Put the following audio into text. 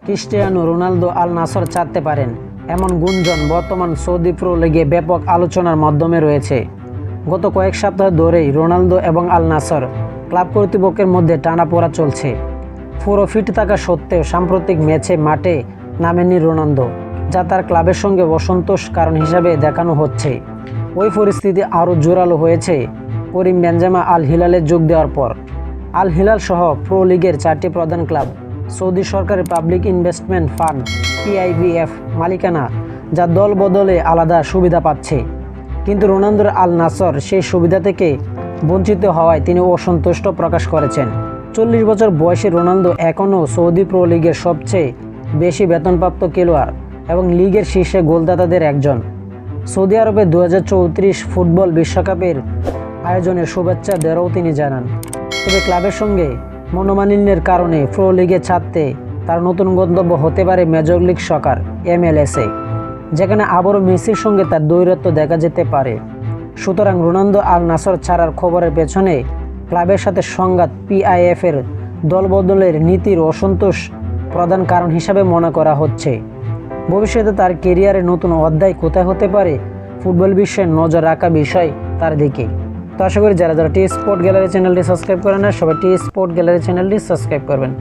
Cristiano Ronaldo আল নাসর ছাড়তে পারেন এমন গুঞ্জন বর্তমান সৌদি প্রো লিগে ব্যাপক আলোচনার মাধ্যমে রয়েছে। গত কয়েক সপ্তাহ ধরেই রোনালদো এবং আল নাসর ক্লাব কর্তৃপক্ষের মধ্যে টানাপোড়া চলছে। পুরো ফিট থাকা সত্ত্বেও সাম্প্রতিক ম্যাচে মাঠে নামেননি রোনালদো, যা তার ক্লাবের সঙ্গে অসন্তোষ কারণ হিসাবে দেখানো হচ্ছে। ওই পরিস্থিতি আরও জোরালো হয়েছে করিম বেনজেমা আল হিলালে যোগ দেওয়ার পর। আল হিলাল সহ প্রো লিগের 4টি প্রধান ক্লাব সৌদি সরকারের পাবলিক ইনভেস্টমেন্ট ফান্ড PIVF মালিকানা, যা দল বদলে আলাদা সুবিধা পাচ্ছে। কিন্তু রোনালদোর আল নাসর সেই সুবিধা থেকে বঞ্চিত হওয়ায় তিনি অসন্তুষ্ট প্রকাশ করেছেন। 40 বছর বয়সী রোনালদো এখনও সৌদি প্রো লিগের সবচেয়ে বেশি বেতনপ্রাপ্ত খেলোয়াড় এবং লিগের শীর্ষে গোলদাতাদের একজন। সৌদি আরবে 2034 ফুটবল বিশ্বকাপের আয়োজনের শুভেচ্ছা দেওয়াও তিনি জানান। তবে ক্লাবের সঙ্গে মনোমালিন্যের কারণে প্রো লিগে ছাড়তে তার নতুন গন্তব্য হতে পারে মেজর লিগ সকার MLS-এ, যেখানে আবারও মেসির সঙ্গে তার দ্বৈরথ্য দেখা যেতে পারে। সুতরাং রোনালদো আল নাসর ছাড়ার খবরের পেছনে ক্লাবের সাথে সংঘাত PIF-এর দলবদলের নীতির অসন্তোষ প্রধান কারণ হিসাবে মনে করা হচ্ছে। ভবিষ্যতে তার কেরিয়ারের নতুন অধ্যায় কোথায় হতে পারে, ফুটবল বিশ্বে নজর রাখা বিষয় তার দিকে। তো আশা করি যারা টি স্পোর্ট গ্যালারি চ্যানেলটি সাবস্ক্রাইব করেন না, সবাই টি স্পোর্ট গ্যালারি চ্যানেলটি সাবস্ক্রাইব করবেন।